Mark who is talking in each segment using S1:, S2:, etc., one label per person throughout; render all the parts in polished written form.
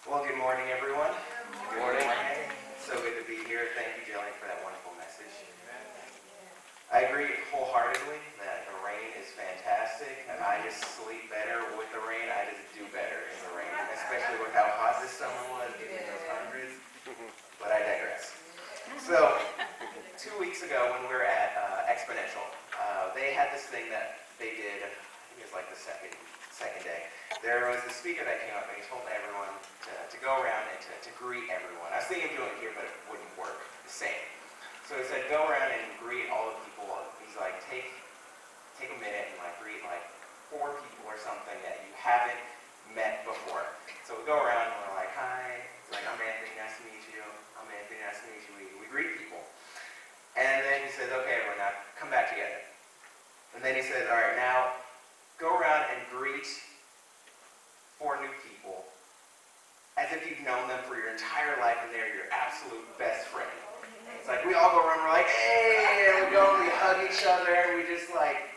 S1: Well, good morning, everyone.
S2: Good morning.
S1: So good to be here. Thank you, Jillian, for that wonderful message. I agree wholeheartedly that the rain is fantastic, and I just sleep better with the rain. I just do better in the rain, especially with how hot this summer was, getting those hundreds. But I digress. So, 2 weeks ago when we were at Exponential, they had this thing that they did, I think it was like the second day. There was a speaker that came up and he told everyone to go around and to greet everyone. I was thinking of doing it here, but it wouldn't work the same. So he said, go around and greet all the people. He's like, take a minute and greet 4 people or something that you haven't met before. So we go around and we're like, hi. It's like, I'm Anthony, nice to meet you. I'm Anthony, nice to meet you. We greet people. And then he says, okay, everyone, now come back together. And then he says, all right, now go around and greet 4 new people as if you've known them for your entire life and they're your absolute best friend. It's like we all go around and we're like, hey, and we go and we hug each other and we just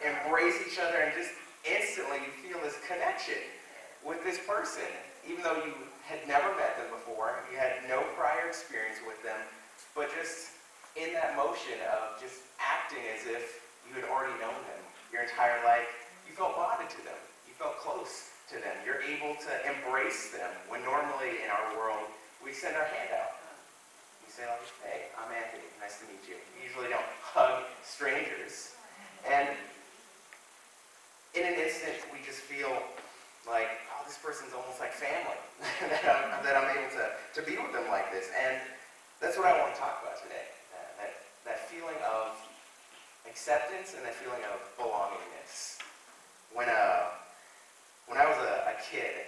S1: embrace each other, and just instantly you feel this connection with this person. Even though you had never met them before, you had no prior experience with them, but just in that motion of just acting as if you had already known them your entire life, you felt bonded to them. You felt close to them. You're able to embrace them when normally in our world we send our hand out. We say, hey, I'm Anthony, nice to meet you. We usually don't hug strangers. And in an instant, we just feel like, oh, this person's almost like family, that I'm able to be with them like this. And that's what I want to talk about today, that feeling of acceptance and that feeling of belongingness. When I was a kid,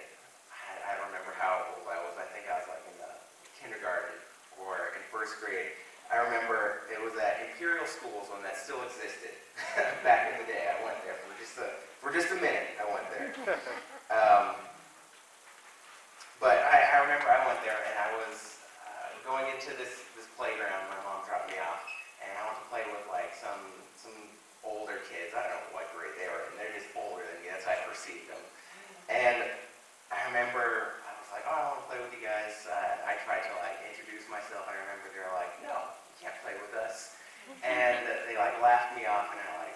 S1: I don't remember how old I was. I think I was in the kindergarten or in 1st grade. I remember it was at Imperial Schools when that still existed. Back in the day, I went there for just a minute. I went there. But I remember I went there and I was going into this playground. My mom dropped me off, and I went to play with some older kids. I don't know what grade they were in. They're just older than me. That's how I perceived them. And I remember I was like, oh, I want to play with you guys. I tried to introduce myself. I remember they were like, no, you can't play with us. And they laughed me off, and I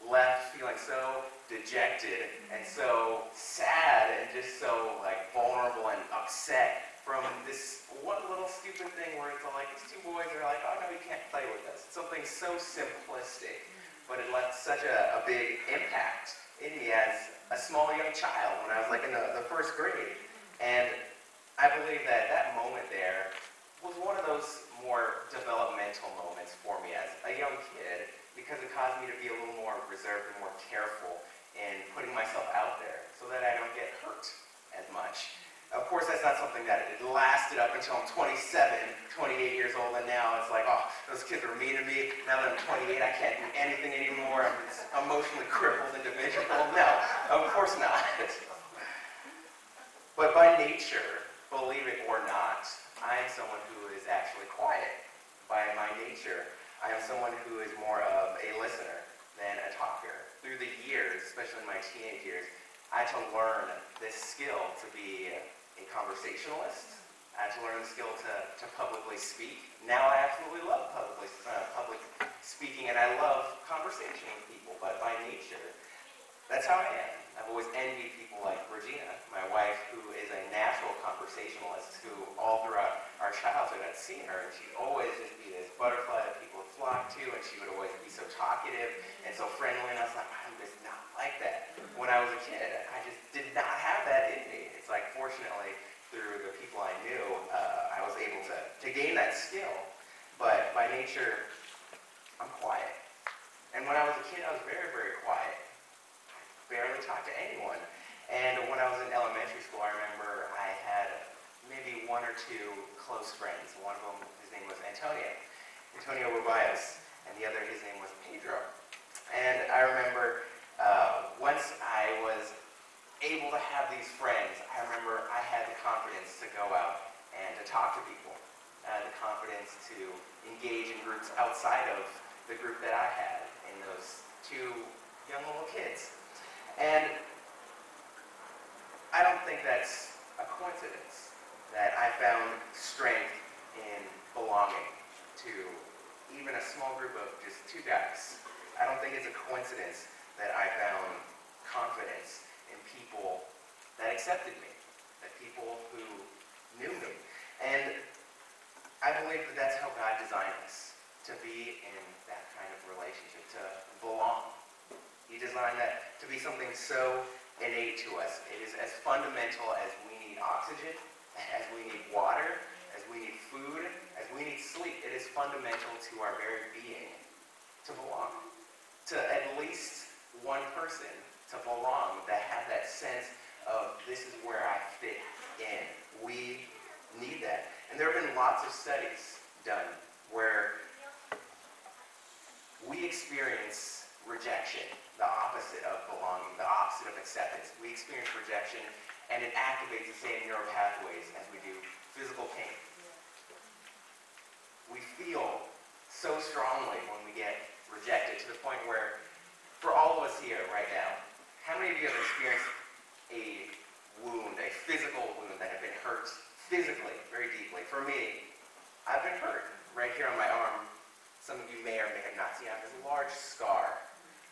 S1: left feeling so dejected and so sad and just so vulnerable and upset from this one little stupid thing where it's these 2 boys are like, oh no, you can't play with us. It's something so simplistic, but it left such a big impact in me as a small young child when I was in the 1st grade. And I believe that moment there was one of those more developmental moments for me as a young kid, because it caused me to be a little more reserved and more careful in putting myself out there so that I don't get hurt as much. Of course, that's not something that it lasted up until I'm 27, 28 years old, and now it's like, oh, those kids were mean to me. Now that I'm 28, I can't do anything anymore. I'm this emotionally crippled individual. No, of course not. But by nature, believe it or not, I am someone who is actually quiet. By my nature, I am someone who is more of a listener than a talker. Through the years, especially in my teenage years, I had to learn this skill to be a conversationalist. I had to learn the skill to publicly speak. Now I absolutely love public speaking, and I love conversation with people, but by nature, that's how I am. I've always envied people like Regina, my wife, who is a natural conversationalist, who all throughout our childhood I'd seen her, and she'd always just be this butterfly that people would flock to, and she would always be so talkative and so friendly, and I was like, I'm just not like that. When I was a kid, I just did not have that in me. It's fortunately, through the people I knew, I was able to gain that skill, but by nature, I'm quiet. And when I was a kid, I was very, very quiet. Barely talked to anyone. And when I was in elementary school, I remember I had maybe 1 or 2 close friends. One of them, his name was Antonio Rubias, and the other, his name was Pedro. And I remember once I was able to have these friends, I remember I had the confidence to go out and to talk to people. I had the confidence to engage in groups outside of the group that I had in those 2 young little kids. And I don't think that's a coincidence. that I found strength in belonging to even a small group of just two guys. I don't think it's a coincidence that I found confidence in people that accepted me, that people who knew me. And I believe that that's how God designed us, to be in that kind of relationship, to belong. He designed that to be something so innate to us. It is as fundamental as we need oxygen, as we need water, as we need food, as we need sleep. It is fundamental to our very being to belong. To at least one person to belong, to have that sense of this is where I fit in. We need that. And there have been lots of studies done where we experience rejection, the opposite of belonging, the opposite of acceptance. We experience rejection, and it activates the same neural pathways as we do physical pain. We feel so strongly when we get rejected, to the point where, for all of us here right now, how many of you have experienced a wound, a physical wound that have been hurt physically, very deeply? For me, I've been hurt right here on my arm. Some of you may or may have not seen. I have this large scar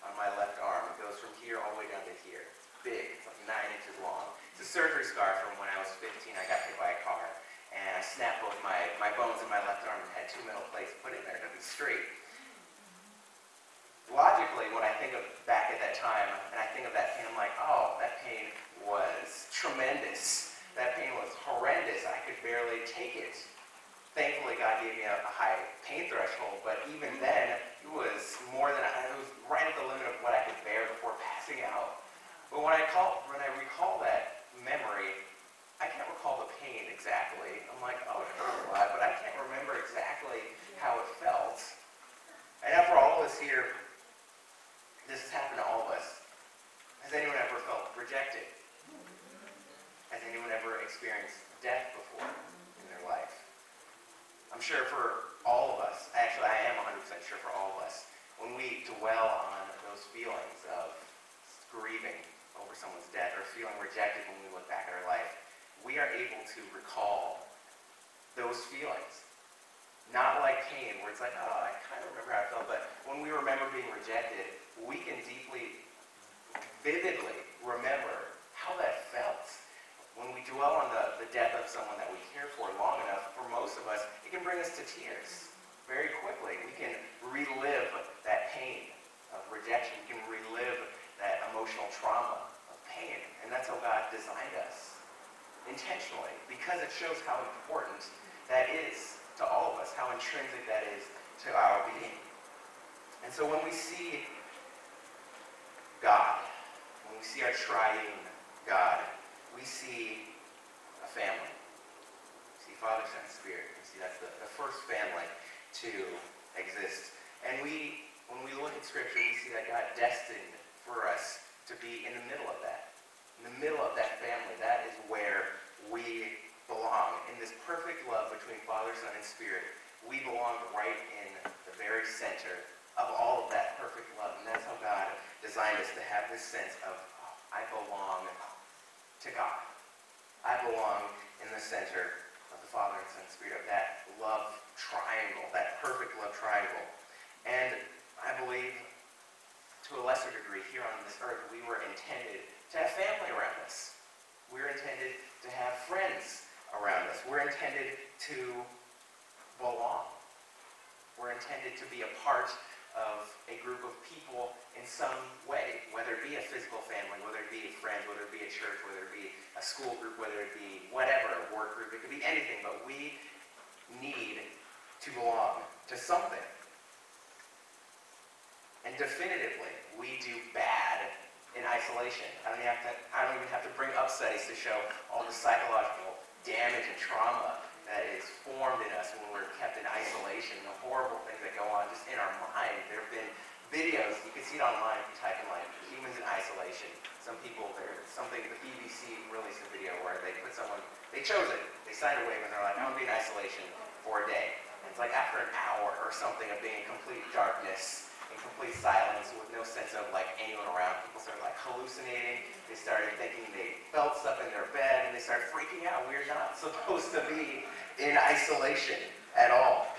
S1: on my left arm. It goes from here all the way down to here. Big. It's like 9 inches long. It's a surgery scar from when I was 15. I got hit by a car, and I snapped both my bones in my left arm and had 2 metal plates put in there to be straight. Logically, when I think of back at that time, and I think of that pain, I'm like, oh, that pain was tremendous. That pain was horrendous. I could barely take it. Thankfully, God gave me a high pain threshold, but even then, it was more than it was right at the limit of what I could bear before passing out. But when I recall that memory, I can't recall the pain exactly. I'm like, oh, it hurt a lot, but I can't remember exactly how it felt. And now for all of us here, this has happened to all of us. Has anyone ever felt rejected? Has anyone ever experienced death before in their life? I'm sure for all of us, actually I am 100% sure for all of us, when we dwell on those feelings of grieving over someone's death or feeling rejected when we look back at our life, we are able to recall those feelings. Not like pain, where it's like, oh, I kind of remember how I felt, but when we remember being rejected, we can deeply, vividly remember how that felt. When we dwell on the death of someone that we care for long enough, for most of us, it can bring us to tears very quickly. We can relive that pain of rejection. We can relive that emotional trauma of pain. And that's how God designed us, intentionally, because it shows how important that is to all of us, how intrinsic that is to our being. And so when we see God, when we see our triune God, we see a family. We see Father, Son, Spirit. We see that's the first family to exist. And when we look at Scripture, we see that God destined for us to be in the middle of that. In the middle of that family, that is where we belong. In this perfect love between Father, Son, and Spirit, we belong right in the very center of all of that perfect love. And that's how God designed us, to have this sense of, oh, I belong to God. I belong in the center of the Father and Son and Spirit, of that love triangle, that perfect love triangle. And I believe, to a lesser degree, here on this earth, we were intended to have family around us. We're intended to have friends around us. We're intended to belong. We're intended to be a part of a group of people in some way, whether it be a physical family, whether it be friends, whether it be a church, whether it be a school group, whether it be whatever, a work group, it could be anything, but we need to belong to something. And definitively, we do bad in isolation. I don't even have to bring up studies to show all the psychological damage and trauma that is formed in us when we're kept in isolation, the horrible things that go on just in our mind. There have been videos, you can see it online if you type in like humans in isolation. Some people, the BBC released a video where they put someone, they chose it, they signed a waiver and they're like, I'm going to be in isolation for a day. And it's like after an hour or something of being in complete darkness, in complete silence with no sense of like anyone around. People started like hallucinating. They started thinking they felt stuff in their bed, and they started freaking out. We're not supposed to be in isolation at all.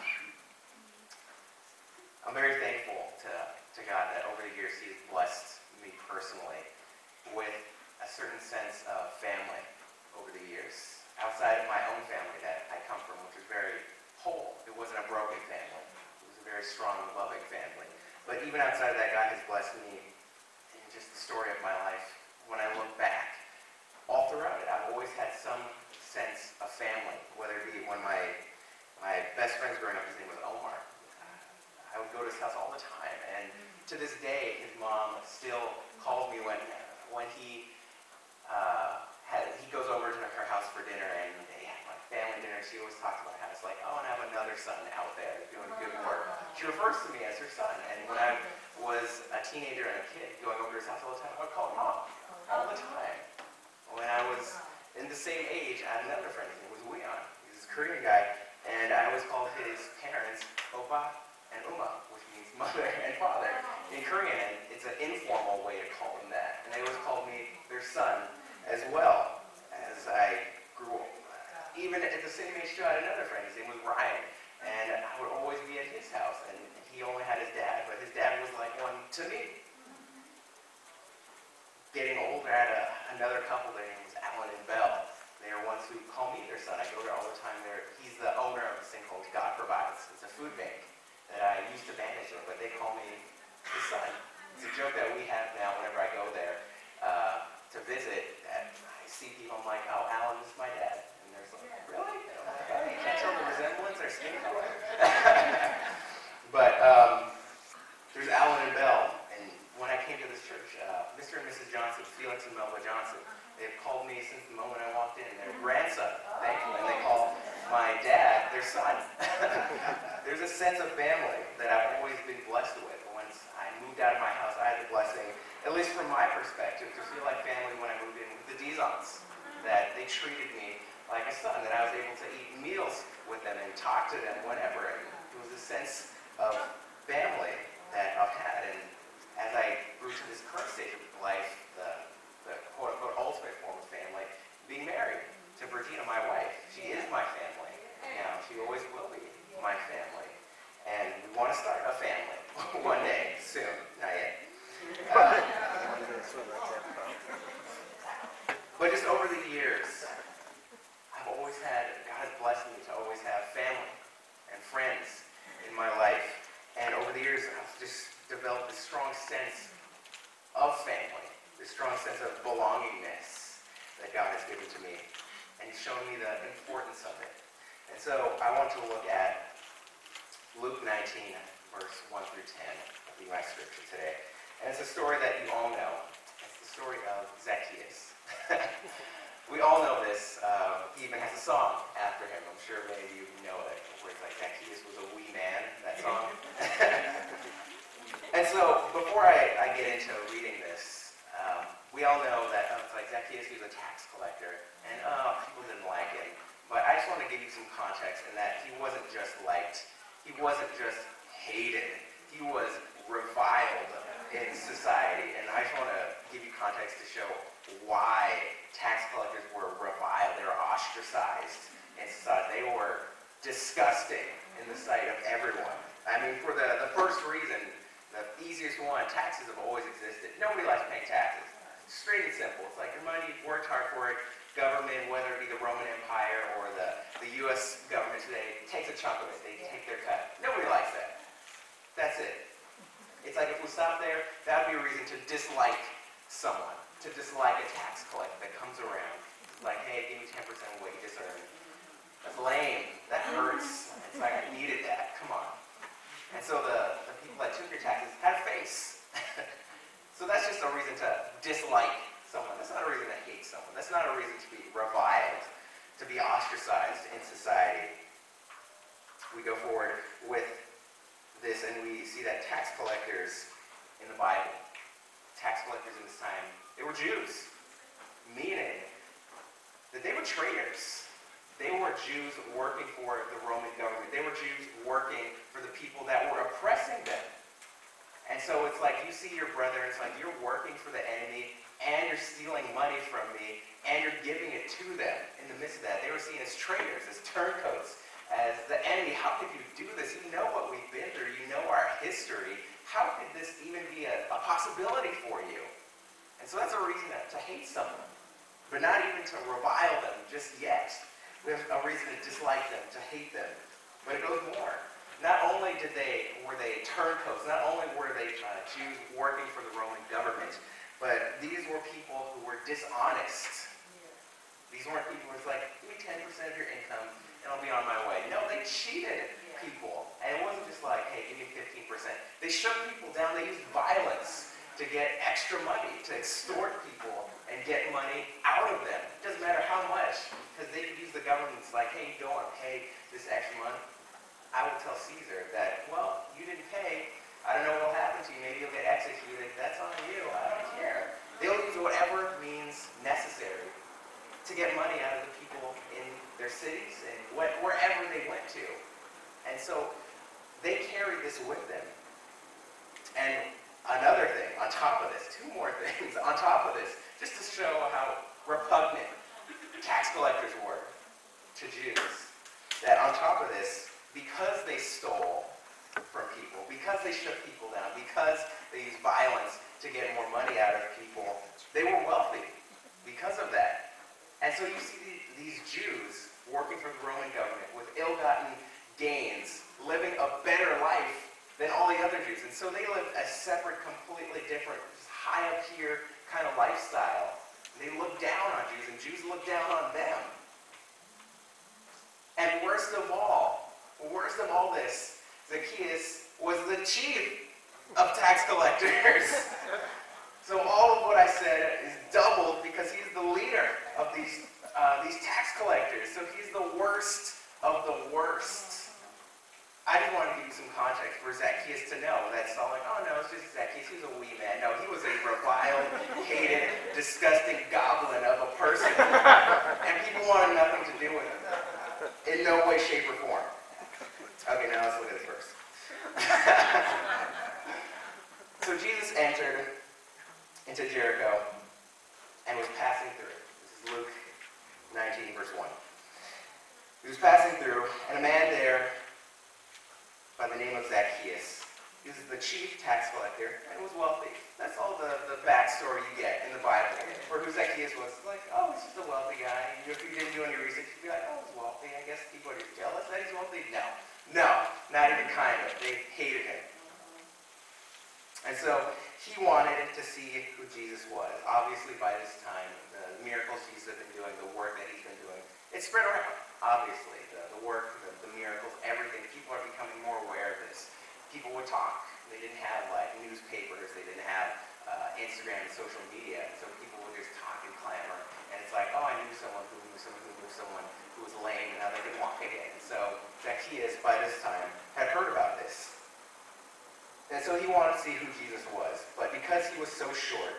S1: I'm very thankful to God that over the years He has blessed me personally with a certain sense of family over the years. Outside of my own family that I come from, which is very whole. It wasn't a broken family. It was a very strong, loving family. But even outside of that, God has blessed me in just the story of my life. When I look back, all throughout it, I've always had some sense of family, whether it be when my best friend's growing up, his name was Omar. I would go to his house all the time, and to this day, his mom still calls me when he goes over to her house for dinner, and they have like family dinner. She always talks about how it's like, oh, and I have another son out there doing good work. She refers to me as her son, and when I was a teenager and a kid going over to his house all the time, I would call him Mom all the time. When I was in the same age, I had another friend. His name was Weon. He's this Korean guy, and I always called his parents Oppa and Uma, which means mother and father in Korean. And it's an informal way to call them that. And they always called me their son as well as I grew up. Even at the same age, too, I had another friend. His name was Ryan. And I would always be at his house. And he only had his dad, but his dad was like one to me. Getting older, I had another couple. Their name was Alan and Belle. They are ones who call me their son. I go there all the time. He's the owner of this thing called God Provides. It's a food bank that I used to manage them, but they call me his son. It's a joke that we have now whenever I go there to visit. That I see people, I'm like, oh, Alan, this is my dad. And they're like, really? And I'm like, oh, you can't tell the resemblance or skin color? But there's Alan and Belle. And when I came to this church, Mr. and Mrs. Johnson, Felix and Melba Johnson, they've called me since the moment I walked in, their grandson, thankfully, and they call my dad their son. There's a sense of family that I've always been blessed with. Once I moved out of my house, I had the blessing, at least from my perspective, to feel like family when I moved in with the Dizons, that they treated me like a son, that I was able to eat meals with them and talk to them whenever. And it was a sense of family that I've had. And as I grew to this current stage of life, the quote-unquote ultimate form of family, being married to Bertina, my wife. She is my family. She always will be my family. And we want to start a family one day, soon. Not yet. But just over the years, God has blessed me to always have family and friends in my life. And over the years, I've just developed this strong sense of family, this strong sense of belongingness that God has given to me. And He's shown me the importance of it. And so I want to look at Luke 19, verse 1 through 10, will be my scripture today. And it's a story that you all know. It's the story of Zacchaeus. We all know this. He even has a song after him. I'm sure many of you know it, where it's like Zacchaeus was a wee man, that song. And so before I get into reading this, we all know that it's like Zacchaeus was a tax collector, and people didn't like him. But I just want to give you some context in that he wasn't just liked. He wasn't just hated. He was reviled in society. And I just want to give you context to show why tax collectors were reviled. They were ostracized in society. They were disgusting in the sight of everyone. I mean, for the first reason, the easiest one, taxes have always existed. Nobody likes paying taxes. Straight and simple. It's like your money, you've worked hard for it. Government, whether it be the Roman Empire or the U.S. government today, takes a chunk of it. They take their cut. Nobody likes that. That's it. It's like if we stop there, that would be a reason to dislike someone, to dislike a tax collector that comes around. It's like, hey, give me 10% of what you just earned. That's lame. That hurts. It's like, I needed that. Come on. And so the people that took your taxes had a face. So that's just a reason to dislike someone. That's not a reason to hate someone. That's not a reason to be reviled, to be ostracized in society. We go forward with this and we see that tax collectors in the Bible, tax collectors in this time, they were Jews, meaning that they were traitors. They were Jews working for the Roman government. They were Jews working for the people that were oppressing them. And so it's like you see your brother, and it's like you're working for the enemy, and you're stealing money from me, and you're giving it to them in the midst of that. They were seen as traitors, as turncoats, as the enemy. How could you do this? You know what we've been through. You know our history. How could this even be a possibility for you? And so that's a reason to hate someone, but not even to revile them just yet. We have a reason to dislike them, to hate them. But it goes more. Not only were they turncoats, not only were they Jews working for the Roman government, but these were people who were dishonest. These weren't people who were like, give me 10% of your income and I'll be on my way. No, they cheated people. And it wasn't just like, hey, give me 15%. They shook people down. They used violence to get extra money, to extort people and get money out of them. It doesn't matter how much, because they could use the government's like, hey, you don't want to pay this extra money. I will tell Caesar that, well, you didn't pay. I don't know what will happen to you. Maybe you'll get executed. That's on you. I don't care. They'll use whatever means necessary to get money out of the people in their cities and wherever they went to. And so they carried this with them. And another thing, on top of this, two more things on top of this, just to show how repugnant tax collectors were to Jews, that on top of this, because they stole from people, because they shook people down, because they used violence to get more money out of people, they were wealthy because of that. And so you see these Jews working for the Roman government with ill-gotten gains, living a better life than all the other Jews. And so they lived a separate, completely different, high up here kind of lifestyle. They looked down on Jews, and Jews looked down on them. And worst of all this, Zacchaeus was the chief of tax collectors. So all of what I said is doubled because he's the leader of these tax collectors. So he's the worst of the worst. I just want to give you some context for Zacchaeus to know that it's not like, oh no, it's just Zacchaeus, he's a wee man. No, he was a reviled, hated, disgusting goblin of a person. And people wanted nothing to do with him. In no way, shape, or form. Okay, now let's look at this verse. So Jesus entered into Jericho and was passing through. This is Luke 19, verse 1. He was passing through, and a man there by the name of Zacchaeus. He was the chief tax collector and was wealthy. That's all the backstory you get in the Bible for who Zacchaeus was. Like, oh, he's just a wealthy guy. If you didn't do any research, you'd be like, oh, he's wealthy. I guess people are jealous that he's wealthy. No, not even kind of. They hated him. And so he wanted to see who Jesus was. Obviously, by this time, the miracles Jesus had been doing, the work that he's been doing, it spread around. Obviously, the work, the miracles, everything. People are becoming more aware of this. People would talk. They didn't have like newspapers. They didn't have Instagram and social media. And so people would just talk and clamor. And it's like, oh, I knew someone who knew someone who knew someone who was lame and now they can walk again. And so Zacchaeus, by this time, had heard about this. And so he wanted to see who Jesus was. But because he was so short,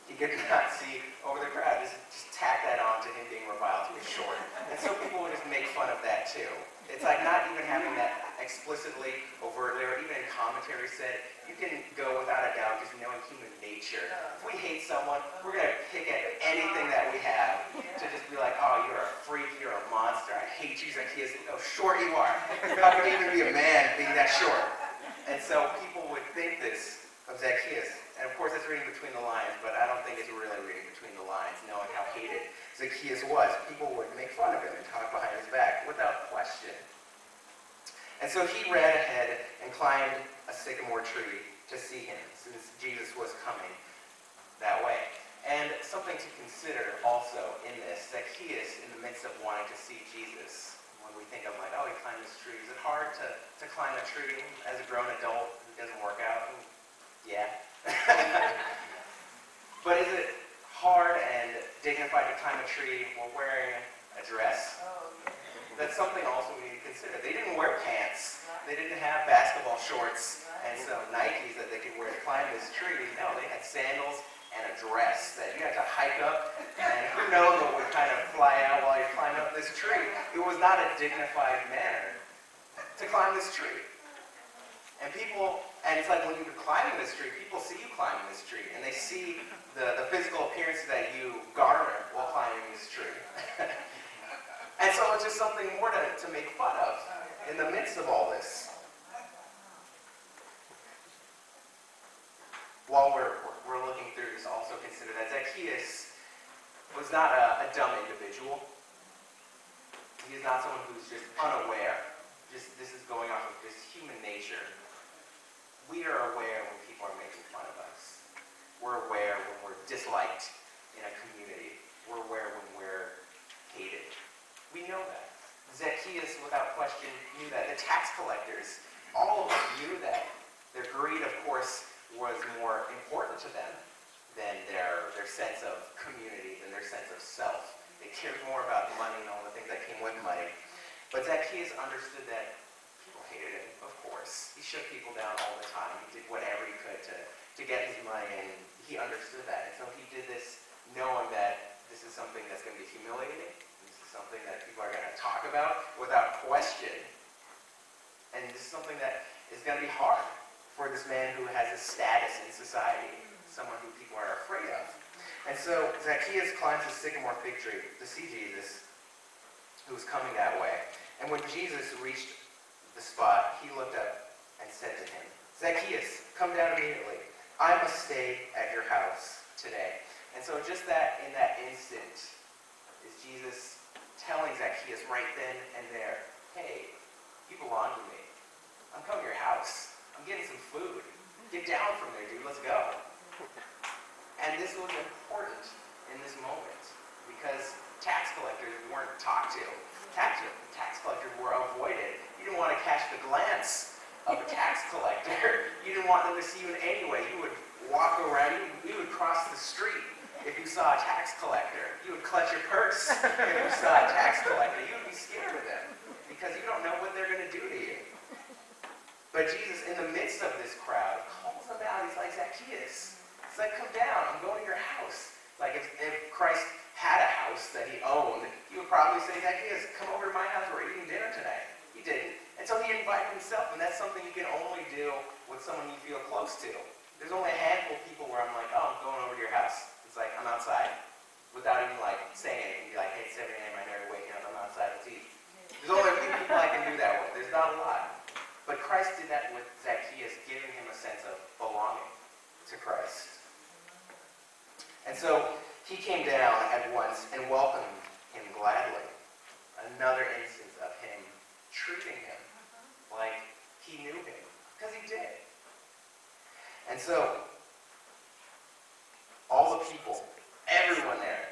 S1: he could not see over the crowd. Just tack that on to him being reviled. He was short. And so people would just make fun of that too. It's like not even having that explicitly, overtly, or even in commentary said, you can go without a doubt just knowing human nature. If we hate someone, we're going to pick at anything that we have to just be like, oh, you're a freak, you're a monster, I hate you, Zacchaeus, look how short you are. How can you even be a man being that short? And so people would think this of Zacchaeus. And of course, it's reading between the lines, but I don't think it's really reading between the lines, knowing how hated Zacchaeus was. People would make fun of him and talk behind his back without question. And so he ran ahead and climbed a sycamore tree to see him, since Jesus was coming that way. And something to consider also in this, Zacchaeus, in the midst of wanting to see Jesus, when we think of like, oh, he climbed this tree, is it hard to climb a tree as a grown adult who doesn't work out? Yeah. But is it hard and dignified to climb a tree while wearing a dress? That's something also we need to consider. They didn't wear pants. They didn't have basketball shorts and some Nikes that they could wear to climb this tree. No, they had sandals and a dress that you had to hike up, and who knows what would kind of fly out while you're climbing up this tree. It was not a dignified manner to climb this tree. And people And it's like when you're climbing this tree, people see you climbing this tree, and they see the physical appearance that you garner while climbing this tree. And so it's just something more to make fun of in the midst of all this. While we're looking through this, also consider that Zacchaeus was not a dumb individual. He is not someone who's just unaware. This is going off of just human nature. We are aware when people are making fun of us. We're aware when we're disliked in a community. We're aware when we're hated. We know that. Zacchaeus, without question, knew that. The tax collectors, all of them knew that. Their greed, of course, was more important to them than their sense of community, than their sense of self. They cared more about money and all the things that came with money. But Zacchaeus understood that people hated him, of course. He shook people down all the time. He did whatever he could to get his money, and he understood that. And so he did this knowing that this is something that's going to be humiliating. This is something that people are going to talk about without question. And this is something that is going to be hard for this man who has a status in society, someone who people are afraid of. And so Zacchaeus climbs the sycamore fig tree to see Jesus, who was coming that way. And when Jesus reached the spot, he looked up and said to him, "Zacchaeus, come down immediately. I must stay at your house today." And so just that, in that instant, is Jesus telling Zacchaeus right then and there, "Hey, you belong to me. I'm coming to your house. I'm getting some food. Get down from there, dude. Let's go." And this was important in this moment because tax collectors weren't talked to. Tax collectors were avoided. You didn't want to catch the glance of a tax collector. You didn't want them to see you in any way. You would walk around. You would cross the street if you saw a tax collector. You would clutch your purse if you saw a tax collector. You would be scared of them because you don't know what they're going to do to you. But Jesus, in the midst of this crowd, calls them out. He's like, "Zacchaeus." He's like, "Come down. I'm going to your house." Like if Christ had a house that he owned, he would probably say, "Zacchaeus, come over to my house. We're eating dinner tonight." He didn't. And so he invited himself, and that's something you can only do with someone you feel close to. There's only a handful of people where I'm like, "Oh, I'm going over to your house." It's like, I'm outside. Without even like saying anything. Be like, "Hey, it's 7 a.m. I know you're waking up. I'm outside. Let's eat." There's only a few people I can do that with. There's not a lot. But Christ did that with Zacchaeus, giving him a sense of belonging to Christ. And so he came down at once and welcomed him gladly. Another instance of him treating him like he knew him, because he did. And so all the people, everyone there,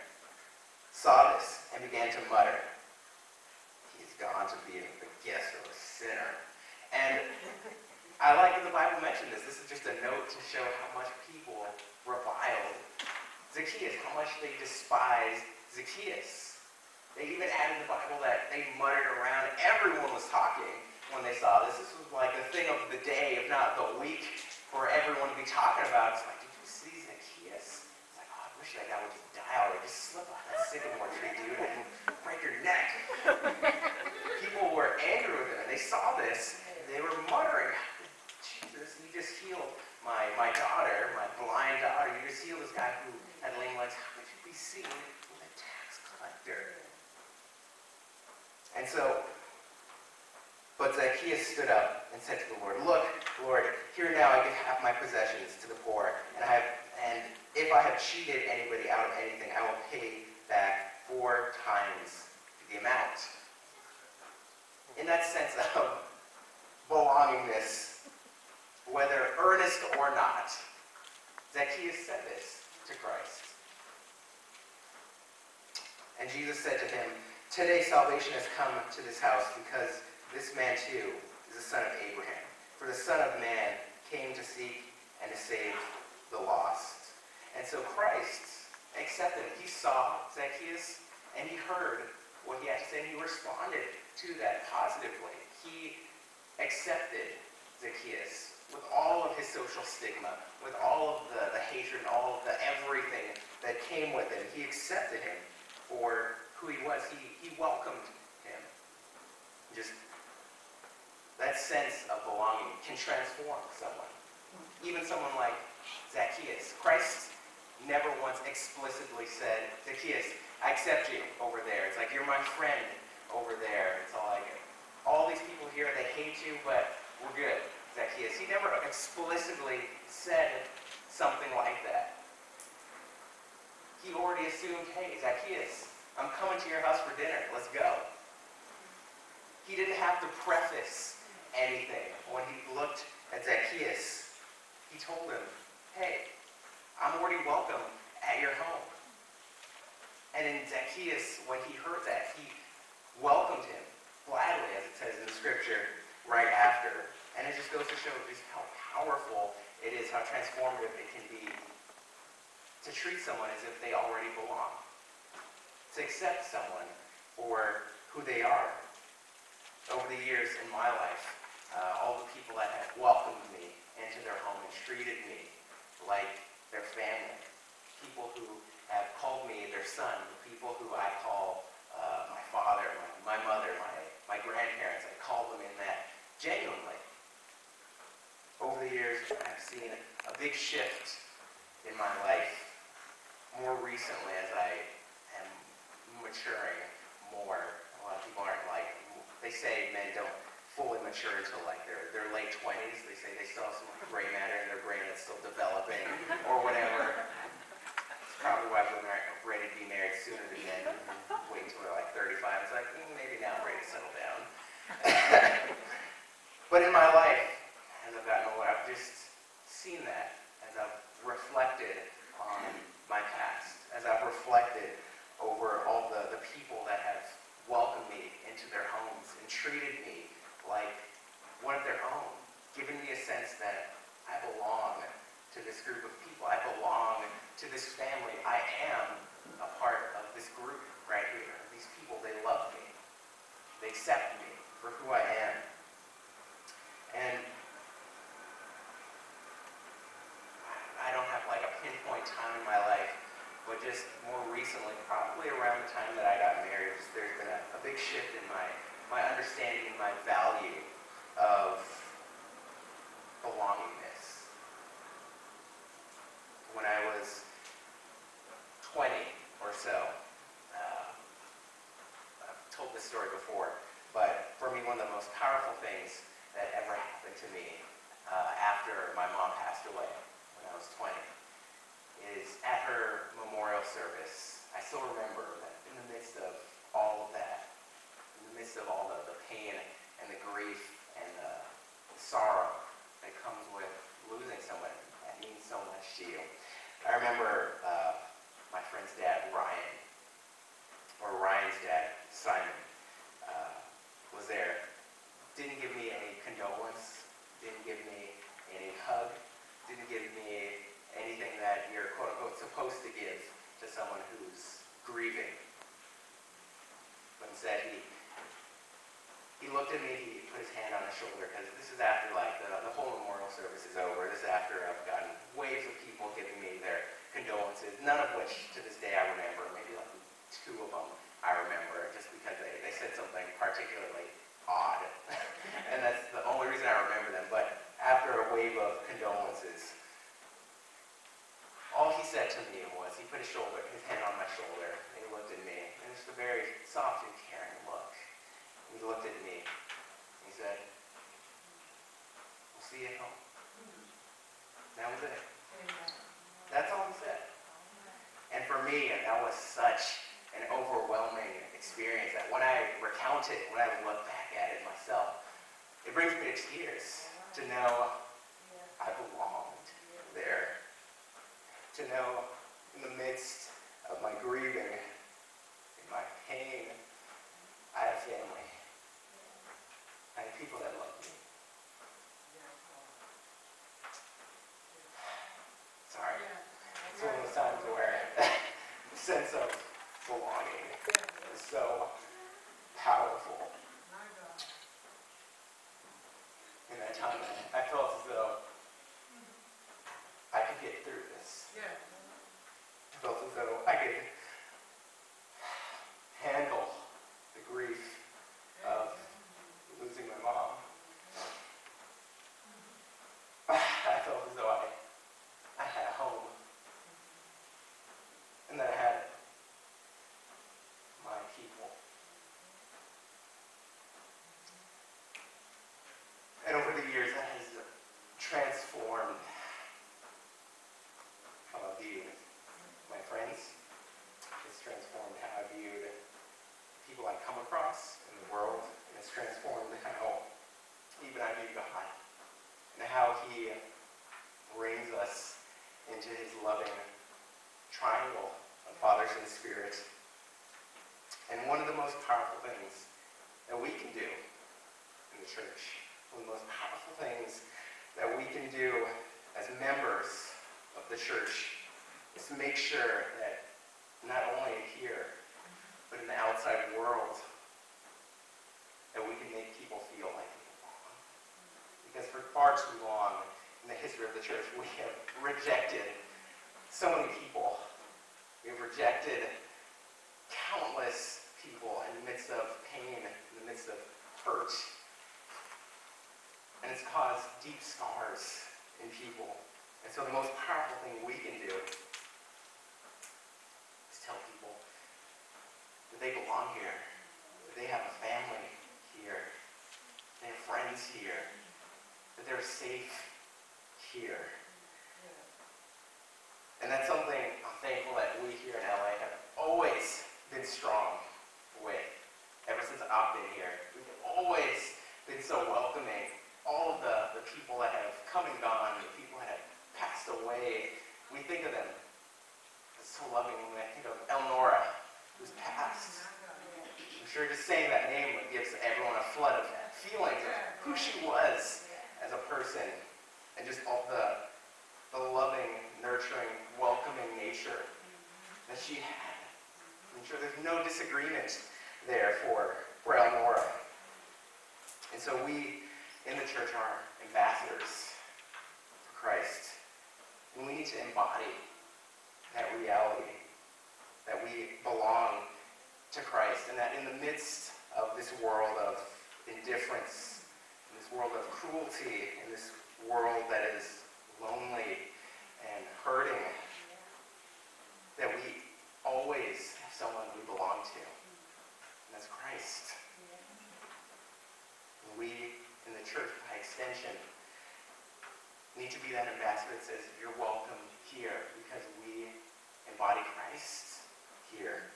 S1: saw this and began to mutter, "He's gone to be the guest of a sinner." And I like that the Bible mentioned this. This is just a note to show how much people reviled Zacchaeus, how much they despised Zacchaeus. They even added in the Bible that they muttered around. Everyone was talking when they saw this. This was like the thing of the day, if not the week, for everyone to be talking about. It's like, "Did you see Zacchaeus?" It's like, "Oh, I wish that guy would just die already. Just slip on that sycamore tree, dude, and break your neck." People were angry with him, and they saw this. They were muttering, "Jesus, you just healed my daughter, my blind daughter. You just healed this guy who had lame legs. How could you be seen with a tax collector?" And so, but Zacchaeus stood up and said to the Lord, "Look, Lord, here now I give half my possessions to the poor, and if I have cheated anybody out of anything, I will pay back 4 times the amount." In that sense of belongingness, whether earnest or not, Zacchaeus said this to Christ. And Jesus said to him, "Today salvation has come to this house because this man too is a son of Abraham. For the Son of Man came to seek and to save the lost." And so Christ accepted it. He saw Zacchaeus and he heard what he had to say, and he responded to that positively. He accepted Zacchaeus with all of his social stigma, with all of the hatred and all of the everything that came with him. He accepted him for who he was. He welcomed him. Just that sense of belonging can transform someone. Even someone like Zacchaeus. Christ never once explicitly said, Zacchaeus, I accept you over there. It's like, you're my friend over there. It's all like, all these people here, they hate you, but we're good, Zacchaeus. He never explicitly said something like that. He already assumed, hey, Zacchaeus, I'm coming to your house for dinner. Let's go. He didn't have to preface anything. When he looked at Zacchaeus, he told him, hey, I'm already welcome at your home. And in Zacchaeus, when he heard that, he welcomed him gladly, as it says in the scripture right after. And it just goes to show just how powerful it is, how transformative it can be to treat someone as if they already belong. To accept someone for who they are. Over the years in my life, all the people that have welcomed me into their home and treated me like their family. People who have called me their son. People who I call my father, my mother, my grandparents. I call them in that genuinely. Over the years, I've seen a big shift in my life. More recently, as I am maturing more. A lot of people aren't like, they say men don't fully mature until like their late 20s. They say they still have some gray matter in their brain that's still developing or whatever. It's probably why women aren't ready to be married sooner than men. Wait until they're like 35. It's like, maybe now I'm ready to settle down. But in my life, as I've gotten older, I've just seen that as I've reflected on my past, as I've reflected over all the people that have welcomed me into their homes and treated me like one of their own, giving me a sense that I belong to this group of people. I belong to this family. I am a part of this group right here. These people, they love me. They accept me for who I am. And I don't have like a pinpoint time in my life, but just more recently, probably around the time that I got married, there's been a big shift in my understanding and my value of belongingness. When I was 20 or so, I've told this story before, but for me, one of the most powerful things that ever happened to me after my mom passed away when I was 20 is at her memorial service. I still remember that in the midst of all of that, in the midst of all the pain and the grief and the sorrow that comes with losing someone that means so much to you. I remember my friend's dad, Ryan, or Ryan's dad, Simon, was there. Didn't give me any condolence, didn't give me any hug, didn't give me anything that you're quote-unquote supposed to give to someone who's grieving. But instead, he looked at me, he put his hand on my shoulder, because this is after like the whole memorial service is over. This is after I've gotten waves of people giving me their condolences, none of which to this day I remember. Maybe like 2 of them I remember, just because they said something particularly odd. And that's the only reason I remember them. But after a wave of condolences, all he said to me was, he put his hand on my shoulder, and he looked at me, and it's a very soft and caring look. And he looked at me, and he said, "We'll see you at home." That was it. That's all he said. And for me, that was such an overwhelming experience that when I recount it, when I look back at it myself, it brings me to tears to know I belonged there. To know in the midst of my grieving, in my pain, I had family. I had people that loved me. Sorry. It's one of those times where the sense of belonging is so powerful. In that time, I felt as though I could get through this. I felt as though I could handle the grief of losing my mom. I felt as in the Spirit. And one of the most powerful things that we can do in the church, one of the most powerful things that we can do as members of the church is to make sure that not only here, but in the outside world, that we can make people feel like they belong. Because for far too long in the history of the church, we have rejected so many people. We have rejected countless people in the midst of pain, in the midst of hurt. And it's caused deep scars in people. And so the most powerful thing we can do is tell people that they belong here, that they have a family here, they have friends here, that they're safe here. And that's something I'm thankful that we here in LA have always been strong with. Ever since I've been here, we've always been so welcoming. All of the people that have come and gone, the people that have passed away, we think of them as so loving. When I think of Elnora, who's passed, I'm sure just saying that name gives everyone a flood of feelings of who she was as a person, and just all the loving, nurturing, welcoming nature that she had. I'm sure there's no disagreement there for Elnora. And so we in the church are ambassadors for Christ. And we need to embody that reality, that we belong to Christ, and that in the midst of this world of indifference, in this world of cruelty, in this world that is lonely and hurting, that we always have someone we belong to, and that's Christ. And we in the church, by extension, need to be that ambassador that says, you're welcome here, because we embody Christ here.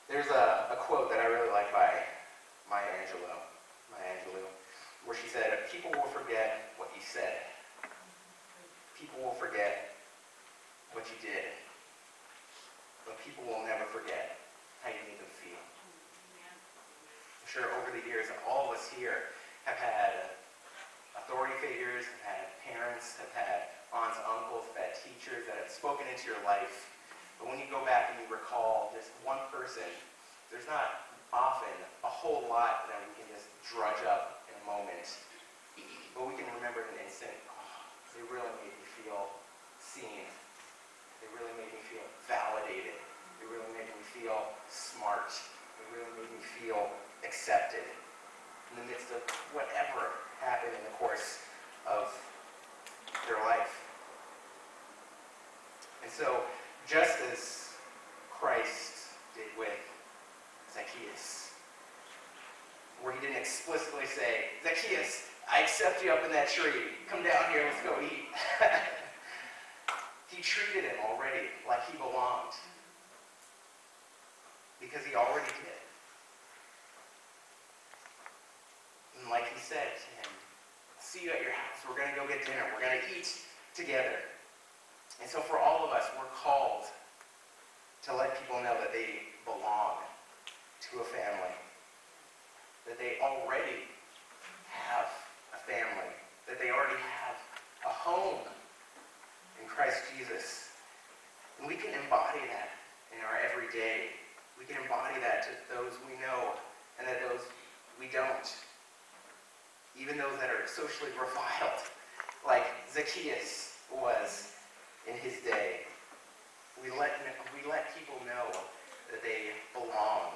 S1: There's a quote that I really like by Maya Angelou, where she said, people will forget what you said. People will forget what you did. But people will never forget how you made them feel. I'm sure over the years, all of us here have had authority figures, have had parents, have had aunts, uncles, have had teachers that have spoken into your life. But when you go back and you recall just one person, there's not often a whole lot that we can just drudge up in a moment. But we can remember in an instant, oh, they really made me feel seen. They really made me feel validated. They really made me feel smart. They really made me feel accepted in the midst of whatever happened in the course of their life. And so, just as Christ did with Zacchaeus, where he didn't explicitly say, Zacchaeus, I accept you up in that tree. Come down here, let's go eat. He treated him already like he belonged, because he already did. And like he said to him, see you at your house. We're going to go get dinner. We're going to eat together. And so for all of us, we're called to let people know that they belong to a family, that they already have a family, that they already have a home in Christ Jesus. And we can embody that in our everyday. We can embody that to those we know and that those we don't. Even those that are socially reviled, like Zacchaeus was in his day. We let people know that they belong.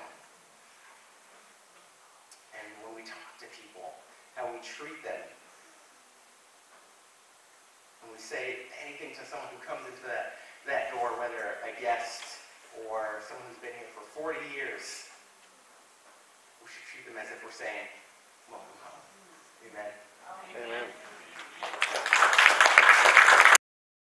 S1: And when we talk to people, how we treat them, when we say anything to someone who comes into that door, whether a guest or someone who's been here for 40 years, we should treat them as if we're saying, welcome home.